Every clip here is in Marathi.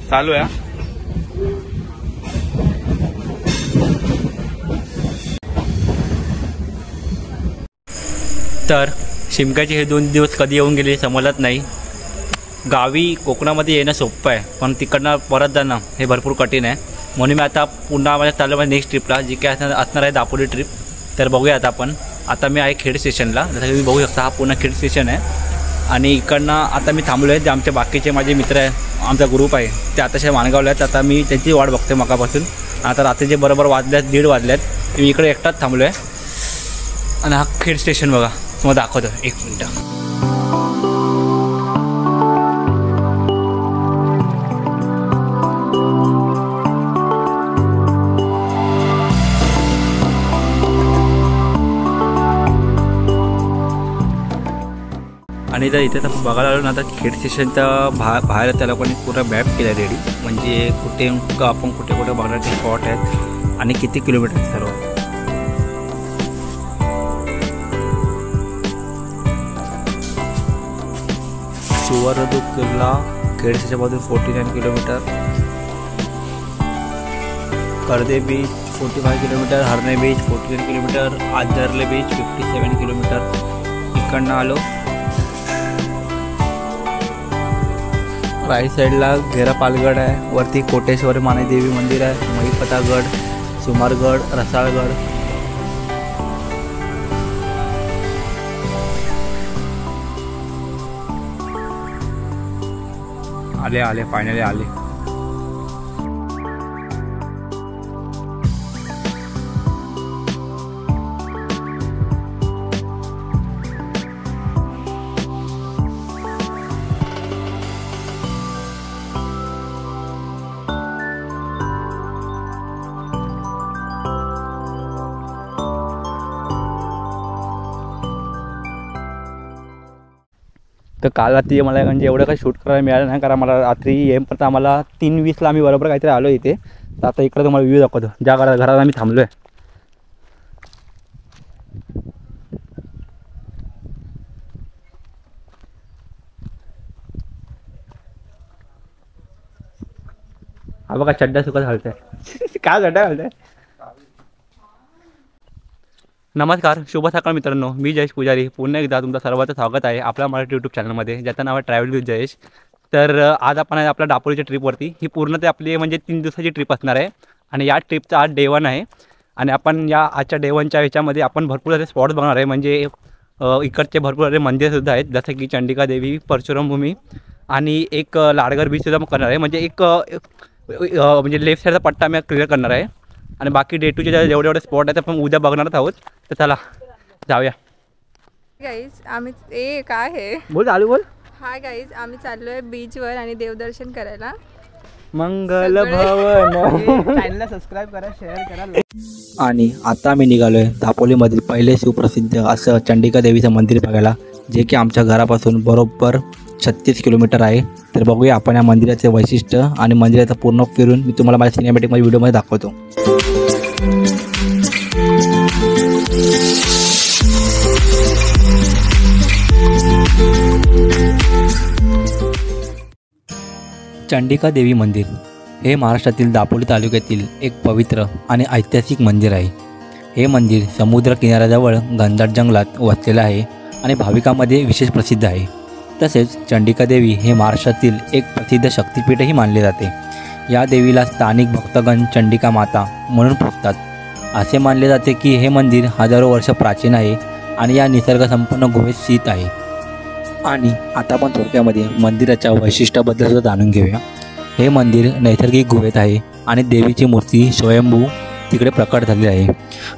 चालू आहे। तर शिमग्याचे हे 2 दिवस कधी येऊन गेले समजत नाही। गावी कोकणामध्ये येणं सोपं आहे, पण तिकडनं परत जाणं हे भरपूर कठीण आहे। म्हणून मी आता पुन्हा माझ्या चालू आहे नेक्स्ट ट्रिपला, जी काय असणार आहे दापोली ट्रिप। तर बघूया आता मी आहे खेड स्टेशनला। जसं की तुम्ही बघू शकता हा पुन्हा खेड स्टेशन आहे आणि इकडनं आता मी थांबलो आहे। जे आमचे बाकीचे माझे मित्र आहे, आमचा ग्रुप आहे, ते आताशा माणगावला आहेत। आता मी त्यांची वाट बघते मगापासून। आता रात्रीचे बरोबर वाजल्यात 1:30 वाजल्यात। मी इकडे एकटाच थांबलो आहे आणि हा खेड स्टेशन बघा, तुम्हाला दाखवतो 1 मिनटं। आणि जर इथे तर बघायला आलो ना, आता खेड स्टेशनच्या बाहेर त्या लोकांनी पूरा मॅप केला रेडी, म्हणजे कुठे आपण कुठे बघण्याचे स्पॉट आहेत आणि किती किलोमीटर सर्व। सुवर्णदुर्ग किल्ला खेड स्टेशनपासून 49 किलोमीटर, कर्दे बीच 45 किलोमीटर, हरणे बीच 49 किलोमीटर, आजरले बीच 57 किलोमीटर। इकडनं आलो राईट साईडला घेरापालगड आहे, वरती कोटेश्वर मानेदेवी मंदिर आहे, महिपतागड, सुमारगड, रसाळगड। आले फायनली आले। तर काल रात्री मला म्हणजे एवढं काही शूट करायला मिळालं नाही, कारण मला रात्री येईपर्यंत आम्हाला 3:20ला आम्ही बरोबर काहीतरी आलो इथे। तर आता इकडे तुम्हाला व्ह्यू दाखवतो ज्या घरात आम्ही थांबलो आहे। हा बघा चड्डा सुकत घालतोय काय चड्डा घालतोय। नमस्कार, शुभ सकाळ मित्रांनो, मी जयेश पुजारी पुन्हा एकदा तुमचं सर्वांचं स्वागत आहे आपल्या मराठी यूट्यूब चॅनलमध्ये, ज्याचं नाव आहे ट्रॅव्हल विथ जयेश। तर आज आपण आहे आपल्या दापोलीच्या ट्रिपवरती। ही पूर्ण ते आपली म्हणजे 3 दिवसाची ट्रिप असणार आहे आणि या ट्रिपचा आज डे 1 आहे। आणि आपण या आजच्या डे 1च्या ह्याच्यामध्ये आपण भरपूर सारे स्पॉट्स बघणार आहे, म्हणजे इकडचे भरपूर सारे मंदिरसुद्धा आहेत, जसं की चंडिका देवी, परशुराम भूमी आणि एक लाडघर बीचसुद्धा करणार आहे। म्हणजे एक म्हणजे लेफ्ट साईडचा पट्टा मी क्लिअर करणार आहे आणि बाकी डे 2चे जेवढे स्पॉट आहेत आपण उद्या बघणार आहोत। तर चला जाऊया गाईज। आम्ही काय आहे बोल चालू बोल। हाय गाईज, आम्ही चाललोय बीचवर आणि देवदर्शन करायला। मंगल भवन चॅनलला सबस्क्राइब करा, शेअर करा। आणि आता आम्ही निघालोय दापोलीमधील पहिले सुप्रसिद्ध असं चंडिका देवीचं मंदिर बघायला, जे की आमच्या घरापासून बरोबर 36 किलोमीटर आहे। तर बघूया आपण या मंदिराचे वैशिष्ट्य आणि मंदिराचं पूर्ण फिरून मी तुम्हाला माझ्या सिनेमॅटिकमध्ये व्हिडिओमध्ये दाखवतो। चंडिका देवी मंदिर हे महाराष्ट्रातील दापोली तालुक्यातील एक पवित्र आणि ऐतिहासिक मंदिर आहे। हे मंदिर समुद्र किनाऱ्याजवळ घनदाट जंगलात वसलेलं आहे आणि भाविकांमध्ये विशेष प्रसिद्ध आहे। तसेच चंडिका देवी हे महाराष्ट्रातील एक प्रसिद्ध शक्तिपीठही मानले जाते। या देवीला स्थानिक भक्तगण चंडिका माता म्हणून पूजतात। असे मानले जाते की हे मंदिर हजारो वर्ष प्राचीन आहे आणि या निसर्गसंपन्न गुहेत स्थित आहे। आणि आता आपण थोडक्यामध्ये मंदिराच्या वैशिष्ट्याबद्दल सुद्धा जाणून घेऊया। हे मंदिर नैसर्गिक गुहेत आहे आणि देवीची मूर्ती स्वयंभू तिकडे प्रकट झाली आहे।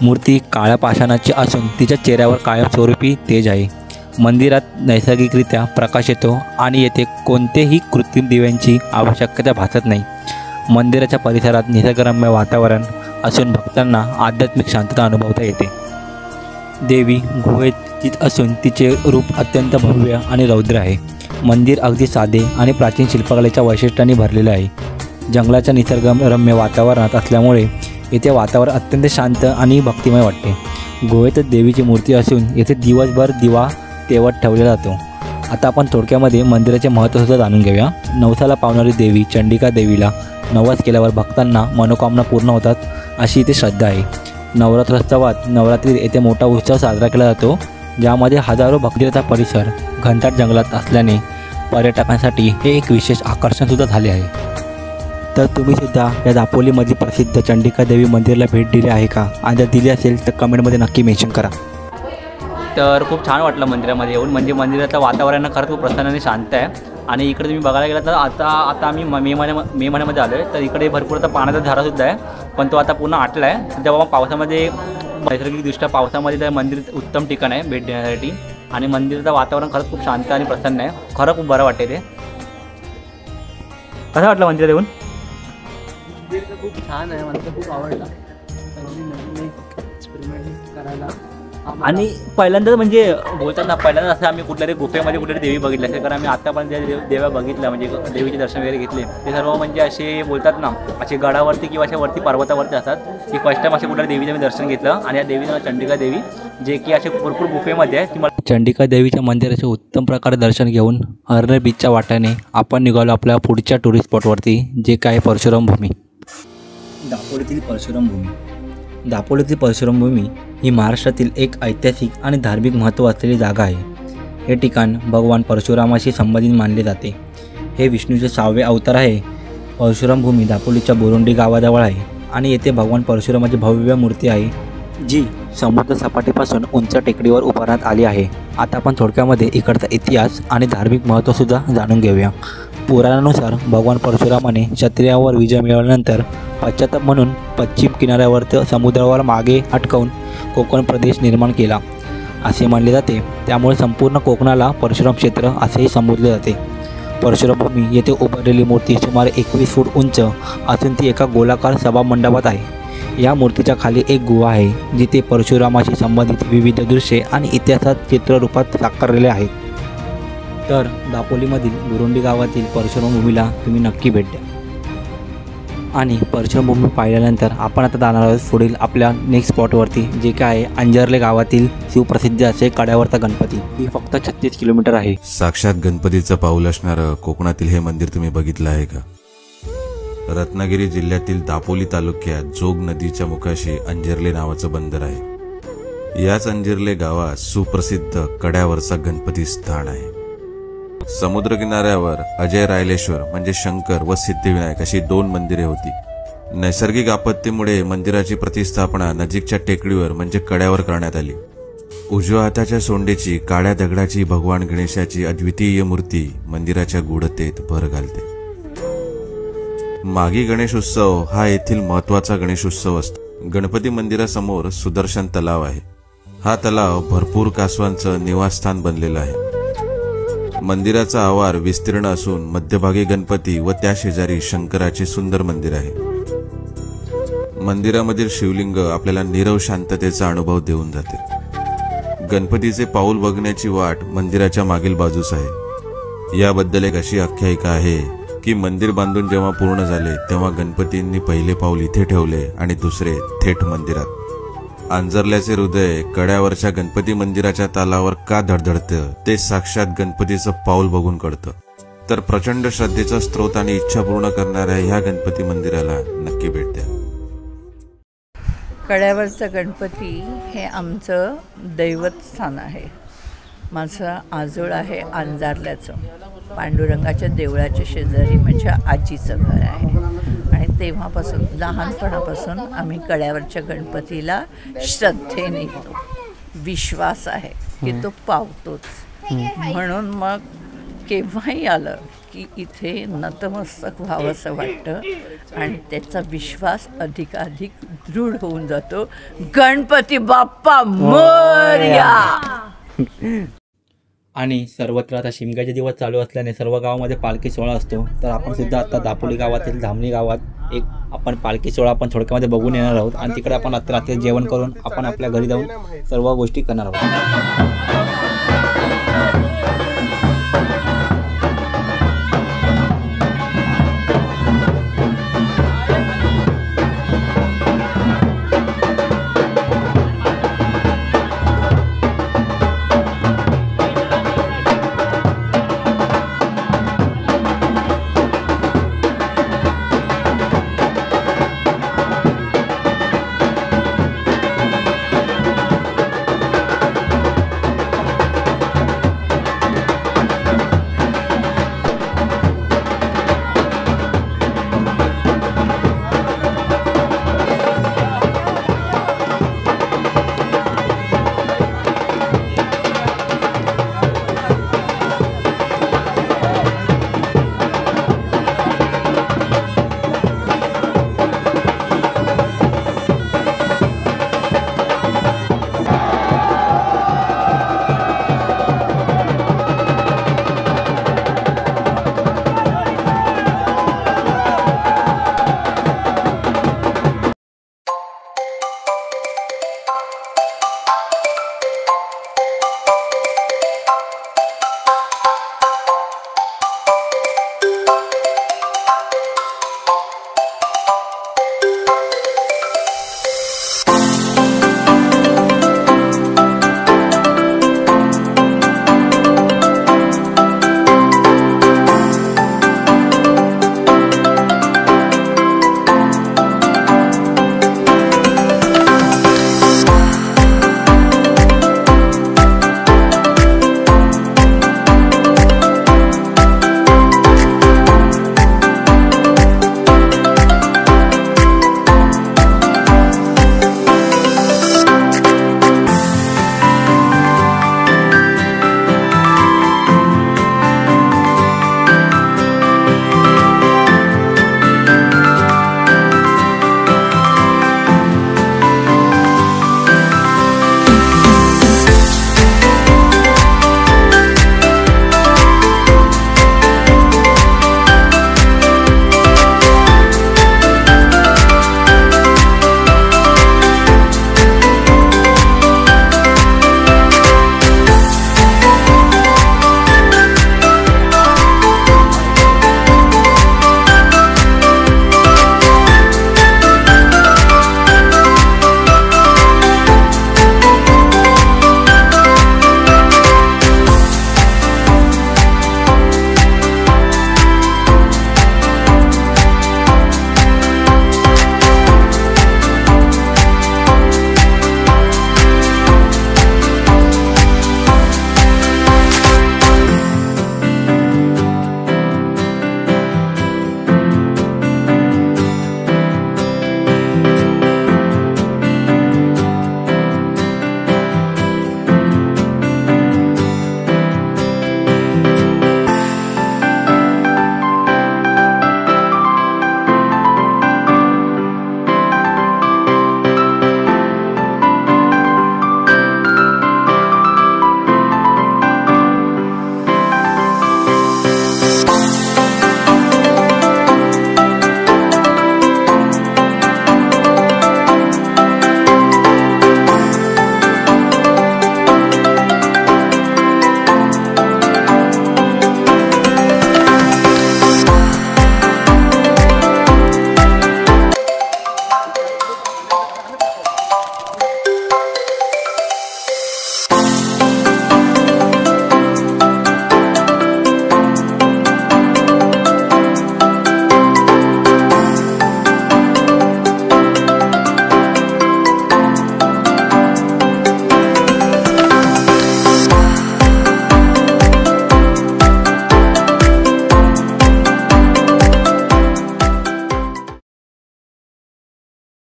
मूर्ती काळ्या पाषाणाची असून तिच्या चेहऱ्यावर कायमस्वरूपी तेज आहे। मंदिरात नैसर्गिकरित्या प्रकाश येतो आणि येथे कोणतेही कृत्रिम दिव्यांची आवश्यकता भासत नाही। मंदिराच्या परिसरात निसर्गरम्य वातावरण असून भक्तांना आध्यात्मिक शांतता अनुभवता येते। देवी गुहेत स्थित असून तिचे रूप अत्यंत भव्य आणि रौद्र आहे। मंदिर अगदी साधे आणि प्राचीन शिल्पकलेच्या वैशिष्ट्यांनी भरलेले आहे। जंगलाच्या निसर्गरम्य वातावरणात असल्यामुळे येथे वातावरण अत्यंत शांत आणि भक्तिमय वाटते। गुहेतच देवीची मूर्ती असून येथे दिवसभर दिवा तेवत ठेवला जातो। आता आपण थोडक्यामध्ये मंदिराचे महत्त्वसुद्धा जाणून घेऊया. नवसाला पावणारी देवी चंडिका देवीला नवस केल्यावर भक्तांना मनोकामना पूर्ण होतात अशी इथे श्रद्धा आहे. नवरात्रोत्सवात नवरात्रीत येथे मोठा उत्सव साजरा केला जातो, ज्यामध्ये हजारो मंदिराचा परिसर घनदाट जंगलात असल्याने पर्यटकांसाठी हे एक विशेष आकर्षणसुद्धा झाले आहे. तर तुम्हीसुद्धा या दापोलीमध्ये प्रसिद्ध चंडिका देवी मंदिराला भेट दिली आहे का? आणि जर दिली असेल तर कमेंटमध्ये नक्की मेन्शन करा. तर खूप छान वाटलं मंदिरामध्ये येऊन. म्हणजे मंदिरातलं वातावरण खरंच खूप प्रसन्न आणि शांत आहे. आणि इकडे तुम्ही बघायला गेला तर आता आम्ही मे महिन्यामध्ये आलो आहे, तर इकडे भरपूर आता पाण्याचा धारासुद्धा आहे, पण तो आता पूर्ण आटला आहे. जेव्हा पावसामध्ये नैसर्गिकदृष्ट्या पावसामध्ये तर मंदिर उत्तम ठिकाण आहे भेट देण्यासाठी. आणि मंदिराचं वातावरण खरंच खूप शांत आणि प्रसन्न आहे. खरं खूप बरं वाटते ते. कसं वाटलं मंदिरात येऊन? खूप छान आहे, मला खूप आवडला. नवीन एक्सपेरिमेंट करायला. आणि पहिल्यांदाच म्हणजे बोलतात ना, पहिल्यांदा असं आम्ही कुठल्यातरी गुफेमध्ये कुठेतरी देवी बघितली असेल, कारण आम्ही आत्तापर्यंत ज्या देव्या बघितल्या म्हणजे देवीचे दर्शन वगैरे घेतले ते सर्व म्हणजे असे बोलतात ना, असे गडावरती किंवा अशा वरती पर्वतावरती असतात. की फर्स्ट टाईम असे कुठल्या देवीचं मी दर्शन घेतलं. आणि या देवीनं चंडिका देवी जे की असे भरपूर गुफेमध्ये आहे. ती मला चंडिका देवीच्या मंदिराचे उत्तम प्रकारे दर्शन घेऊन हरणे बीचच्या वाट्याने आपण निघालो आपल्या पुढच्या टुरिस्ट स्पॉटवरती, जे काय परशुराम भूमी. दापोलीतील परशुराम भूमी. दापोलीतील परशुराम भूमी ही महाराष्ट्रातील एक ऐतिहासिक आणि धार्मिक महत्त्व असलेली जागा आहे. हे ठिकाण भगवान परशुरामाशी संबंधित मानले जाते. हे विष्णूचे 6वे अवतार आहे. परशुराम भूमी दापोलीच्या बोरुंडी गावाजवळ आहे आणि येथे भगवान परशुरामाची भव्य मूर्ती आहे, जी समुद्र सपाटीपासून उंच टेकडीवर उभारण्यात आली आहे. आता आपण थोडक्यामध्ये इकडचा इतिहास आणि धार्मिक महत्त्वसुद्धा जाणून घेऊया. पुराणानुसार भगवान परशुरामाने क्षत्रियांवर विजय मिळवल्यानंतर पश्चाताप म्हणून पश्चिम किनाऱ्यावर समुद्रावर मागे हटकवून कोकण प्रदेश निर्माण केला असे मानले जाते. त्यामुळे संपूर्ण कोकणाला परशुराम क्षेत्र असेही संबोधले जाते. परशुराम भूमी येथे उभारलेली मूर्ती सुमारे 21 फूट उंच असून ती एका गोलाकार सभामंडपात आहे. या मूर्तीच्या खाली एक गुहा आहे, जिथे परशुरामाशी संबंधित विविध दृश्ये आणि इतिहासात चित्ररूपात साकारलेले आहेत. तर दापोलीमधील बोरुंडी गावातील परशुराम भूमीला तुम्ही नक्की भेट द्या. आणि परशुराम भूमी पाहिल्यानंतर आपण आता जाणार आहोत पुढील आपल्या नेक्स्ट स्पॉटवरती, जे काय आहे अंजर्ले गावातील शिवप्रसिद्ध असे कड्यावरचा गणपती. ही फक्त 36 किलोमीटर आहे. साक्षात गणपतीचं पाऊल असणारं कोकणातील हे मंदिर तुम्ही बघितलं आहे का? रत्नागिरी जिल्ह्यातील दापोली तालुक्यात जोग नदीच्या मुखाशी अंजर्ले नावाचं बंदर आहे. याच अंजर्ले गावात सुप्रसिद्ध कड्यावरचा गणपती स्थान आहे. समुद्रकिनाऱ्यावर अजय रायलेश्वर म्हणजे शंकर व सिद्धिविनायक अशी 2 मंदिरे होती. नैसर्गिक आपत्तीमुळे मंदिराची प्रतिस्थापना नजीकच्या टेकडीवर म्हणजे कड्यावर करण्यात आली. उजव्या हाताच्या सोंडेची काळ्या दगडाची भगवान गणेशाची अद्वितीय मूर्ती मंदिराच्या गूढतेत भर घालते. मागी गणेशोत्सव हा येथील महत्वाचा गणेशोत्सव असतो. गणपती मंदिरासमोर सुदर्शन तलाव आहे. हा तलाव भरपूर कासवांचं निवासस्थान बनलेलं आहे. मंदिराचा आवार विस्तीर्ण असून मध्यभागी गणपती व त्या शेजारी शंकराचे सुंदर मंदिर आहे. मंदिरामधील शिवलिंग आपल्याला नीरव शांततेचा अनुभव देऊन जाते. गणपतीचे पाऊल बघण्याची वाट मंदिराच्या मागील बाजूस आहे. याबद्दल एक अशी आख्यायिका आहे की मंदिर बांधून जेव्हा पूर्ण झाले तेव्हा गणपतींनी पहिले पाऊल इथे ठेवले आणि दुसरे थेट मंदिरात. अंजर्ल्याचे हृदय कड्यावरच्या गणपती मंदिराच्या तालावर का धडधडतं ते साक्षात गणपतीचं पाऊल बघून कळतं. तर प्रचंड श्रद्धेचा स्रोत आणि इच्छा पूर्ण करणाऱ्या ह्या गणपती मंदिराला नक्की भेट द्या. कड्यावरचा गणपती हे आमचं दैवत स्थान आहे. माझं आजोळ आहे अंजारल्याचं. पांडुरंगाच्या देवळाच्या शेजारी माझ्या आजीचं घर आहे. आणि तेव्हापासून लहानपणापासून आम्ही कड्यावरच्या गणपतीला श्रद्धेने येतो. विश्वास आहे की तो पावतोच. म्हणून मग केव्हाही आलं की इथे नतमस्तक व्हावंसं वाटतं आणि त्याचा विश्वास अधिकाधिक दृढ होऊन जातो. गणपती बाप्पा मोरया. आणि सर्वत्र आता शिमग्याचे दिवस चालू असल्याने सर्व गावामध्ये पालखी सोहळा असतो. तर आपण सुद्धा आता दापोली गावातील धामणी गावात एक आपण पालखी सोहळा आपण थोडक्यामध्ये बघून येणार आहोत. आणि तिकडे आपण रात्री जेवण करून आपण आपल्या घरी जाऊन सर्व गोष्टी करणार आहोत.